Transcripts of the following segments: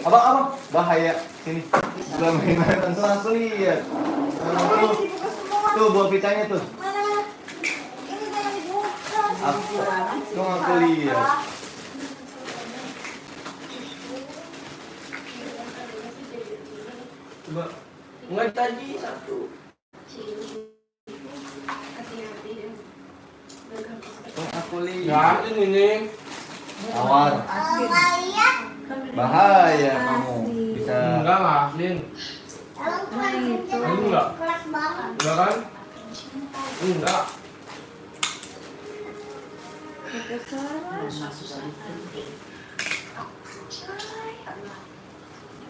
Abang, bahaya. Sini. Udah main tuh aku lihat. Tuh buah pitanya tuh. Mana? Ini jangan dibuka. Tuh aku lihat. Coba nggak tadi satu. Tuh aku Ya lihat. ini. Tawar. Bahaya. Bahaya kamu. Bisa. Enggak lah, Lin. Abang kelas Enggak. kelas banget. Enggak kan? Enggak.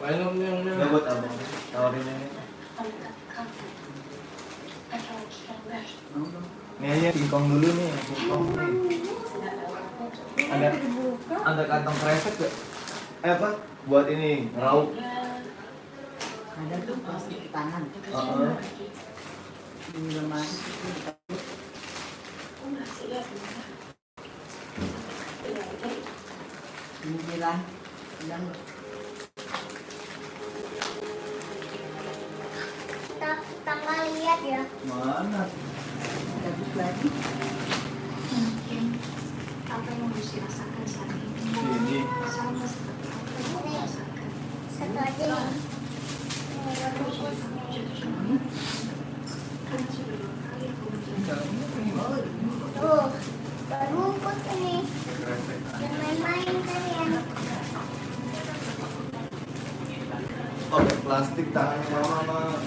Lain yang Nggak buat abang. Tawarin ini. Nih aja singkong dulu nih. Singkong nih. Ada kantong kresek gak? Apa? Buat ini ngeraup. Ada tuh plastik tangan. Ini lemari. Ini bilang, Tanggal lihat ya. Mana? bagus lagi. Mungkin apa yang harus dirasakan saat ini Ini. sama seperti apa yang kamu rasakan. Satu aja nih. Karena sudah 2 kali aku mencoba. Tuh, rumput ini. Kresek. Jangan main-main kalian. Pakai plastik tangannya mama.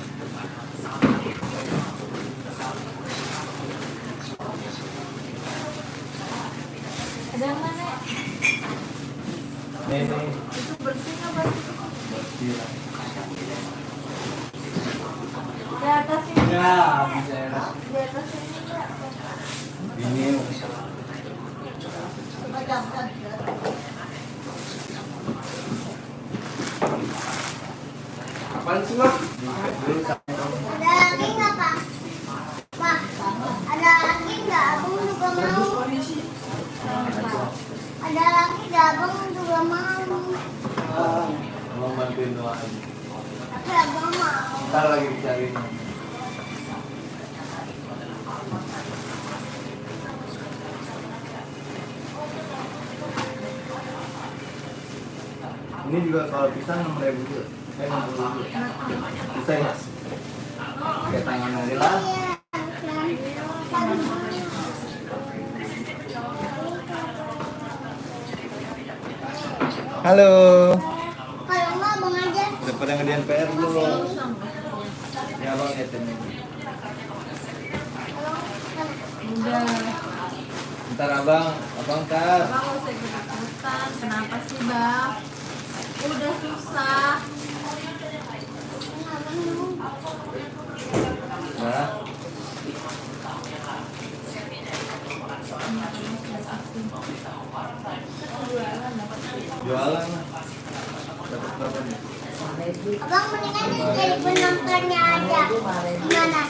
Ada yang mana? Nih. Itu bersih nggak bersih? Bersih lah. Di atas ini. Ya, bisa ya. Di atas ini nggak? Ini. Coba jangan. Apaan sih, Mak? Dulu sama. Ada lagi nggak Pak? Pak, ada lagi nggak? Abang juga mau. Ada lagi nggak? Abang juga mau. Abang bantuin doa aja. Tapi abang mau. Ntar lagi dicariin. Ini juga kalau pisang 6.000 juga. 60.000. Bisa ya? Pakai tangan aja lah. Halo. Kalau nggak abang aja. Udah pada ngerjain PR belum? Ya bang, ya ini. Udah, Ntar abang ntar. Bang gak usah ikut-ikutan. Kenapa sih Bang? Udah susah. Nah. Jualan lah. Dapat berapa nih? Abang mendingan yang jadi penontonnya aja. Gimana?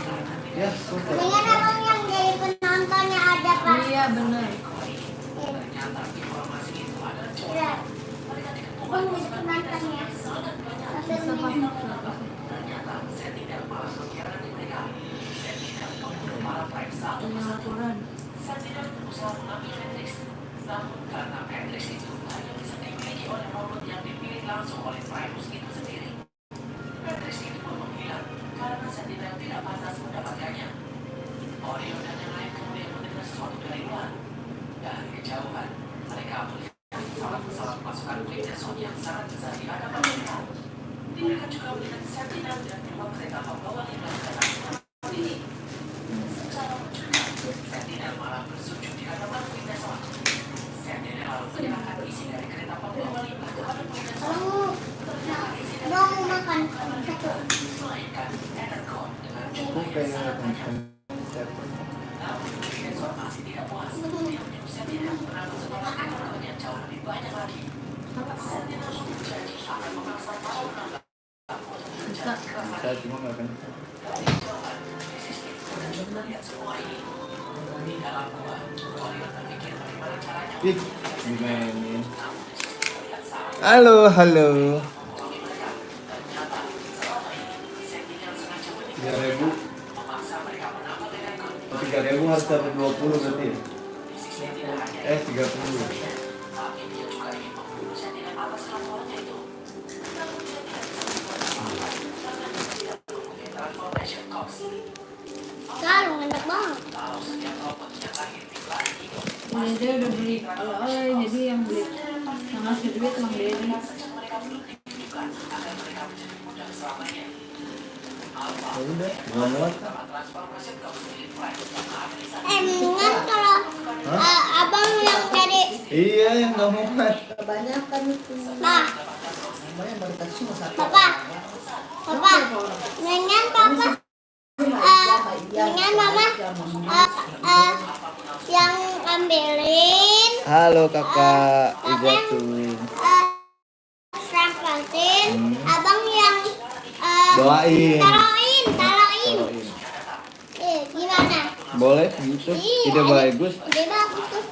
Ya, susah. Mendingan abang yang jadi penontonnya aja Pak. Iya bener. Iya. Abang jadi penontonnya. Bisa Bang. Pengaturan. Abang mau makan satu. Aku pengen nonton. Bisa. Bisa cuma nggak kenceng. Ih, dimainin. Halo. 3.000. 3.000 harus dapat 20 berarti ya? 30. Sekarang enak banget. Dede udah beli oleh-oleh, jadi yang beli yang ngasih duit emang Dede. Ya udah, nggak muat. Mendingan kalau abang yang dari Iya, yang nggak muat. Kebanyakan itu. Pak, Namanya baru kasih cuma satu. Papa, Papa, mendingan Papa, mendingan Mama yang ambilin Halo kakak, Papa yang rampatin, abang yang doain. taruhin. Taruhin. Gimana? Boleh gitu, ide bagus. Ide bagus tuh.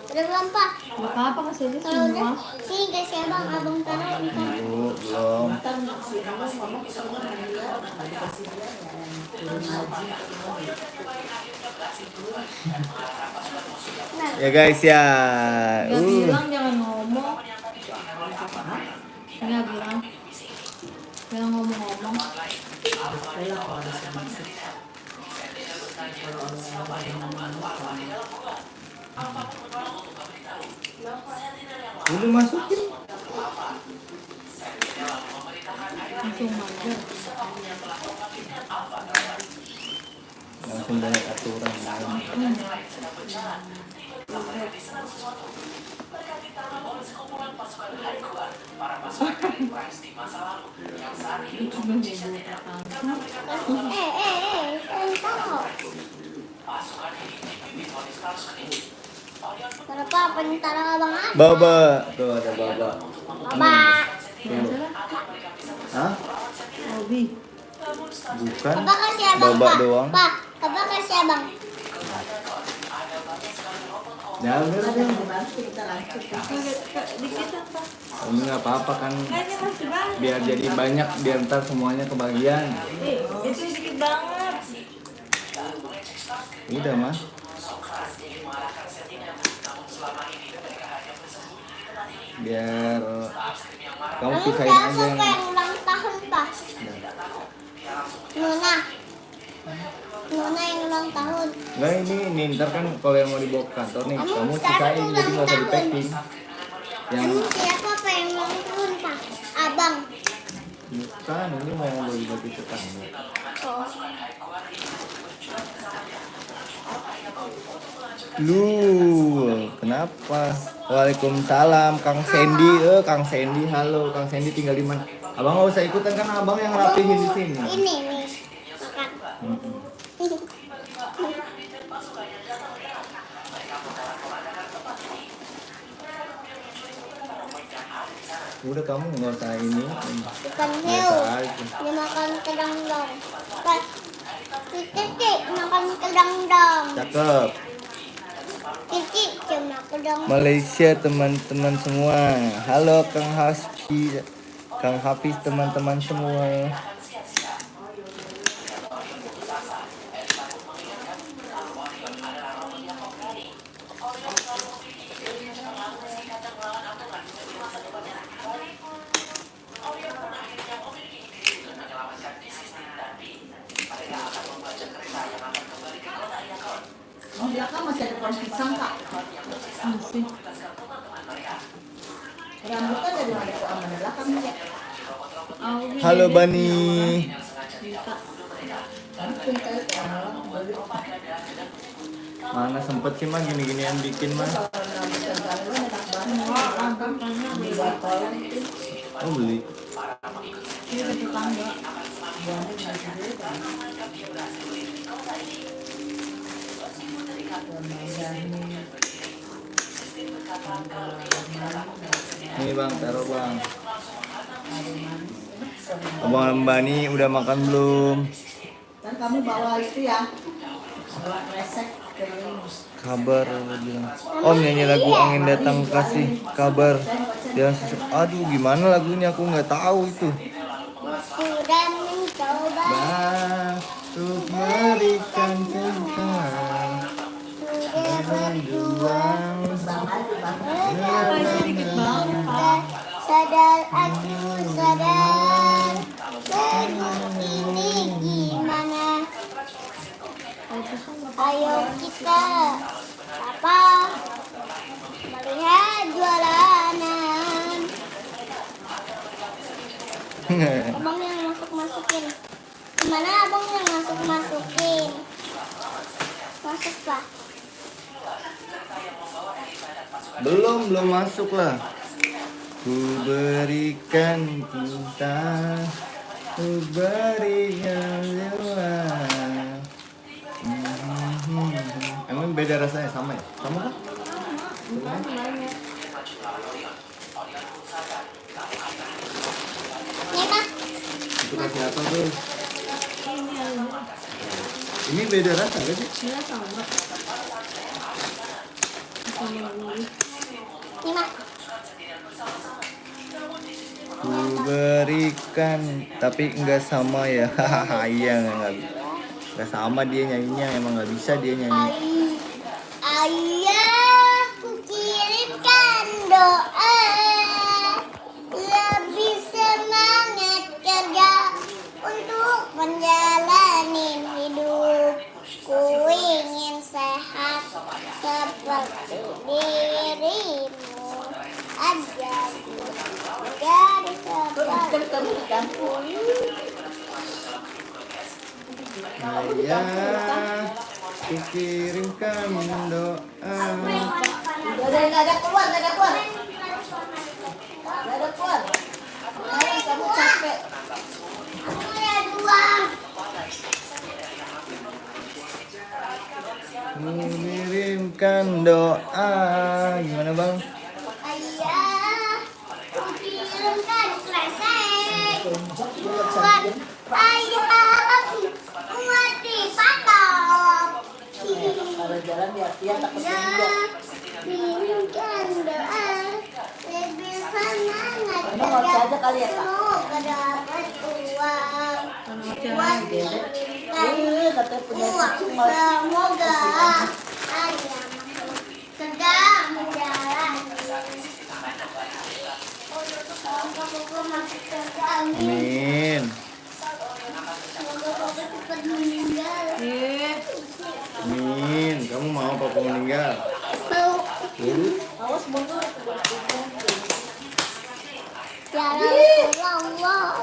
Udah belum Pak? Gak apa-apa kasih aja Kalau semua. udah, sini kasih abang taruh ntar. Belum. Ntar si abang ngomong ke sana dia, nggak dikasih dia ya turun haji. Nah, Ya guys ya. Gak bilang jangan ngomong. Nggak bilang. Jangan ngomong-ngomong. Rela kalau ada sedikit. Kalau Udah masukin. Langsung aja. Langsung banyak aturan. Itu cuma Dede pertama. taruh. Taruh apa nih taruh abang aja? Baba, tuh ada baba. Baba. Hah? Hobi. Bukan. Papa kasih abang Baba Pak. doang. Pak, Papa kasih abang. Ya udah. ada yang dibantu kita lanjut. Dikit apa? Ini nggak apa-apa kan. Kayaknya masih banyak. Biar jadi banyak, biar ntar semuanya kebagian. Itu dikit banget. Udah mah. Biar kamu Kamu pisahin siapa aja yang. Pak yang ulang tahun Pak? Nuna. Nuna yang ulang tahun. Enggak ini ntar kan kalau yang mau dibawa ke kantor nih, kamu pisahin jadi nggak usah di packing. Yang Kamu siapa Pak yang ulang tahun Pak? Abang. bukan ini mau bagi-bagi tetangga. Oh. Lu kenapa? Waalaikumsalam Kang Sandy, Kang Sandy, halo Kang Sandy tinggal di mana? Abang nggak usah ikutan kan abang yang rapihin di sini. Ini nih. Makan. Udah kamu nggak usah ini. Ikan hiu. Biasa aja. Dia makan kedang dong. Pak. Cici makan kedang dong. Cakep. Cici cuma kedang. Malaysia teman-teman semua. Halo Kang Hafiz, Kang Hafiz teman-teman semua. Oh, belakang masih ada pohon pisang Kak. Masih. Rambutan dari mana ke mana belakang ya? Hobi Halo Dede. Bani. Mungkin kali ke orang beli. Mana sempet sih mah gini-gini yang bikin mah. Kalau rambutan kalian enak banget. Wah, rambutannya Di beli. batolan itu. Oh beli. Ini ke tetangga. Buahnya masih beli kan. Nih bang, taruh bang. Abang Bani udah makan belum? Kan kamu bawa itu ya, bawa kresek. Kabar bilang. Om nyanyi lagu angin datang kasih kabar. Dia susuk. Aduh gimana lagunya aku nggak tahu itu. Sudah mencoba, Untuk memberikan cinta. sudah berjuang. Sadar aku sadar, seperti ini gimana? Ayo kita apa? Melihat jualanan. Abang yang masuk-masukin. Gimana abang yang masuk-masukin? Masuk pak. Belum masuk lah. Ku berikan cinta, ku berikan jiwa. Emang beda rasanya sama ya? Sama kan? Nih pak. Itu kasih apa tuh? Ini beda rasa gak sih? Iya sama. Nih mak. Ku berikan, tapi enggak sama ya. Hahaha, iya enggak sama dia nyanyinya, emang nggak bisa dia nyanyi. Ayah, ku kirimkan doa, lebih semangat kerja untuk menjalani hidup. Ku ingin sehat seperti dirimu, ajar jadi seperti Ayah, ku kirimkan doa. Nggak ada keluar. Ayo, kamu capek. Aku ya dua. Mengirimkan doa. Gimana bang? Ayah, ku kirimkan kresek buat ayah mati patok. Kalau jalan dia takut nengok. Kirimkan doa, lebih semangat Emang ngoceh aja kali ya, Kak? semoga dapat uang. Buat kirimkan Katanya punya uang, cuma. semoga ayah sedang menjalani. Semoga masih terjamin. Amin. Semoga papa cepat meninggal. Amin. Kamu mau papa meninggal? Mau. Awas mundur. Ya Rasulullah.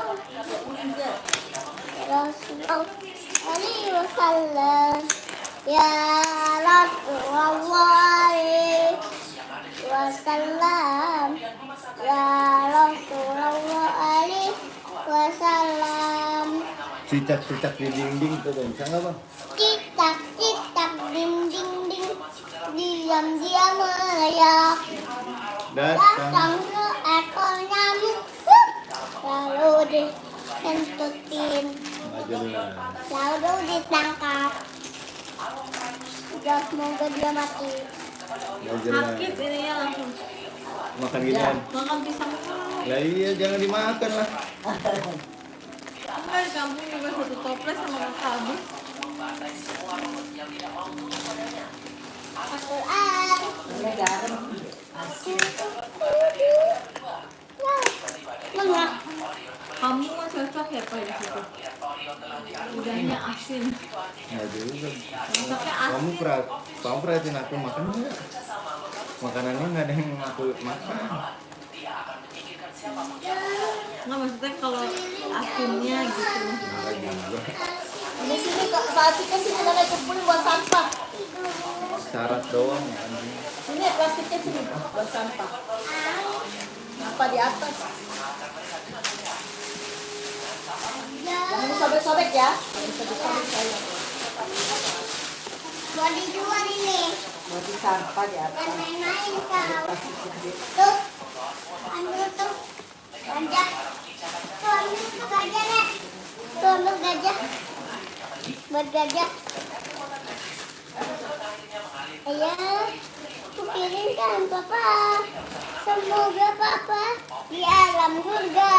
Rasulullah alaihi wasallam. Ya Rasulullah alaihi wasallam. Ya Rasulullah alaihi wasallam. Cicak-cicak di dinding tuh bang, bisa nggak bang? Citak citak ding ding ding, diam diam melayak. Datang seekor nyamuk, lalu disentutin, lalu ditangkap. Udah semoga dia mati. Sakit ini ya langsung. Makan ginian. Makan pisang. Lah iya, jangan dimakan lah. Enggak, di kampung juga satu toples sama kakak habis. Al-Quran. Ini garam. Enggak. Kamu mah cocok ya Pak di situ. Udahnya asin. Nggak juga. Masaknya Kamu asin. perhatiin aku makan nggak? Makanannya nggak ada yang aku makan. Nggak, maksudnya kalau asinnya gitu. Nggak juga. Di sini kok saat kita sini ada kumpulin buat sampah. Syarat doang ya anjing. Ini plastiknya sini buat sampah. Apa di atas? Jangan sobek-sobek ya. Sobek-sobek saya. Buat dijual ini. Buat di sampah di atas. Dan main-main kau. Tuh. Ambil tuh. Gajah. Tuh ambil tuh gajah nek. Tuh ambil gajah. Buat gajah. kirimkan papa. Semoga papa di alam surga.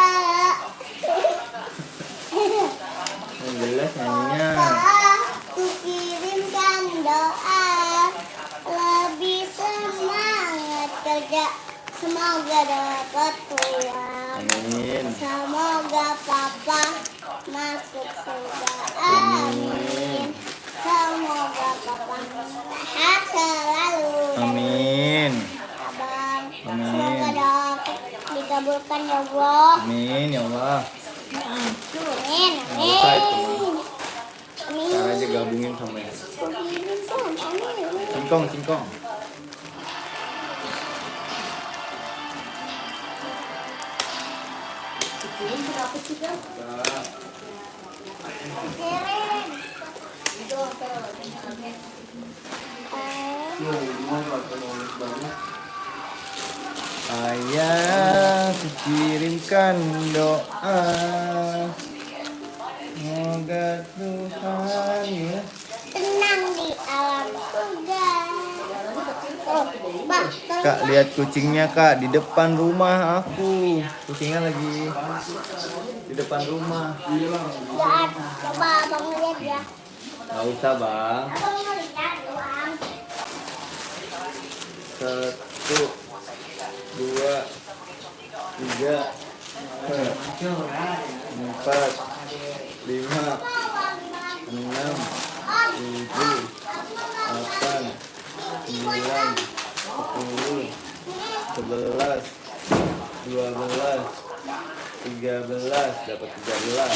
Yang jelas nyanyinya. Ku kirimkan doa, lebih semangat kerja, semoga dapat uang. Amin. Semoga papa masuk surga. Amin. Semoga papa sehat selalu. Amin. Abang, Amin. semoga doa dikabulkan ya Allah. Amin ya Allah. Amin. Nggak usah itu, Amin. Amin. Ntar aja gabungin sama yang Ku kirimkan, amin. singkong, singkong. Ini berapa sih kan? Kirim. Itu Ayah, kukirimkan doa. Semoga Tuhan ya. Tenang di alam surga. Oh, bah, Kak, lihat kucingnya kak di depan rumah aku. Kucingnya lagi di depan rumah. lihat, coba abang lihat ya. Gak usah bang. Abang lihat doang. 1, 2, 3, 4, 5, 6, 7, 8, 9, 10, 11, 12, 13, dapat 13.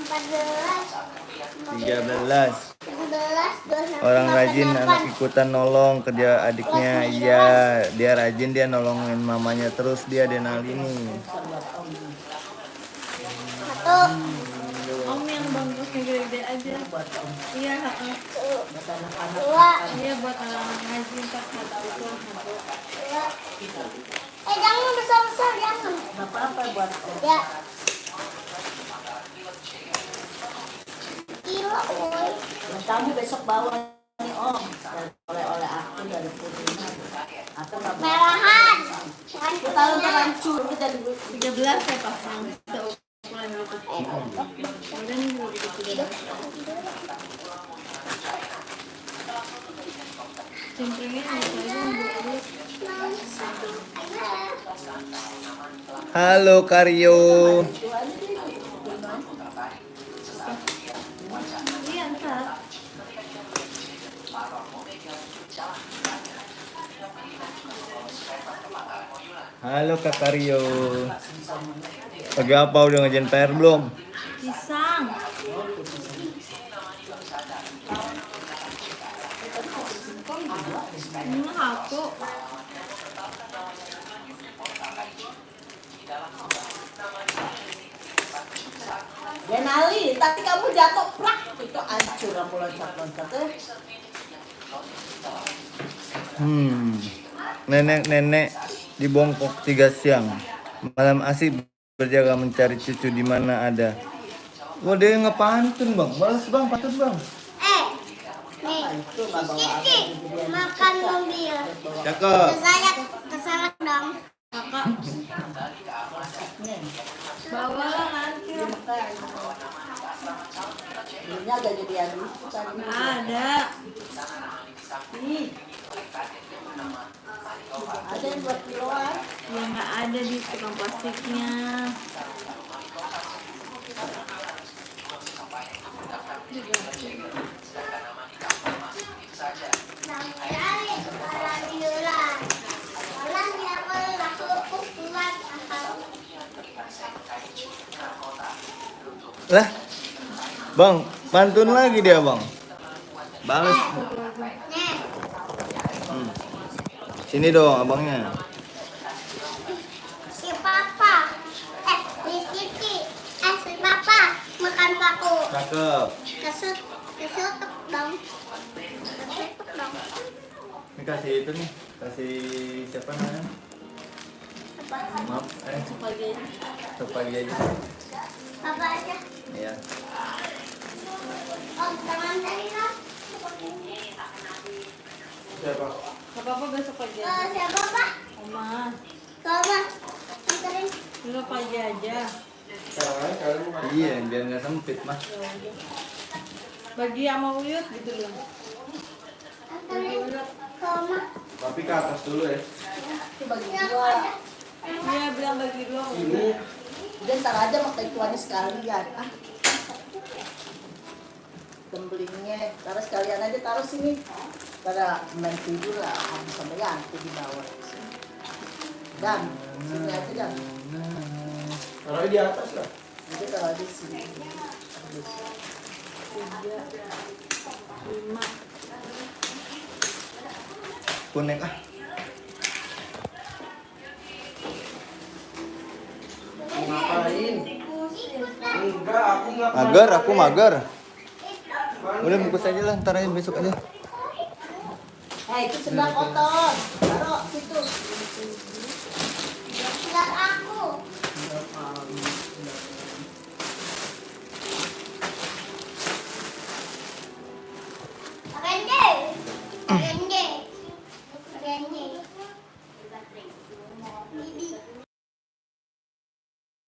14, 13. 15, 12, Orang rajin anak ikutan nolong kerja adiknya. Iya, dia rajin, dia nolongin mamanya terus, dia Denali nih. Satu, Om yang bangkusnya gede-gede aja. Iya, heeh. dua, Iya buat anak ngaji ntar satu. dua. Jangan besar-besar, jangan. apa-apa buat Ya. Kilo, woy. kamu besok bawa nih Om. Oleh-oleh aku dari Putri. Aku nggak mau. Merahan. Kita tahu terancur kita di 13 ya pasang. Seukuran gitu. Udah nih dulu gitu. Cemprengnya ada aja. Halo Karyo. Iya ntar. Halo Kak Karyo. Lagi apa, udah ngerjain PR belum? Pisang. Ini aku. Denali, tapi kamu jatuh prak itu hancur kamu loncat-loncat Nenek-nenek di Bongkok 3 siang. Malam asik berjaga mencari cucu di mana ada. Wah, dia ngepantun bang. Balas bang, pantun bang. Nih, Kiki, makan mobil. Cakep. Kesalah dong. Kakak. Bawalah nanti. ini agak jadi adu tadi. Nggak ada. Ih. Ada yang buat kiloan. Ya nggak ada di tukang plastiknya. Lah, bang, pantun lagi dia bang. Balas. Sini dong abangnya. Si papa, si Kiki, si papa makan paku. Cakep. Kesutuk dong. Kesutuk dong. Ini kasih itu nih, kasih siapa namanya? Maaf, pagi aja. Papa aja. Iya. Om, tangan tadi lah. Siapa? Gak apa-apa besok pagi Ke aja. siapa Pak? Oma, Ke apa? Anterin. besok pagi aja. Sekarang aja kalian mau makan. Iya, biar nggak sempit mah. Bagi sama Uyut gitu loh. Anterin ke oma. Tapi ke atas dulu ya. Itu bagi Ya, dua. ada. Iya, bilang bagi dua. Ini Udah ntar aja makan tuanya sekalian. Ah. Gemblingnya, taruh sekalian aja taruh sini. Pada main tidur lah, habis sama Yanti di bawah. Dan, sini aja dan. taruh di atas lah. Jadi taruh di sini. Habis. 3, 5. Kuning ah. Mau ngapain? Enggak, aku nggak. Mager, aku mager. Udah bungkus aja lah, ntar aja besok aja. Itu sebelah kotor. Taruh situ. Lihat aku.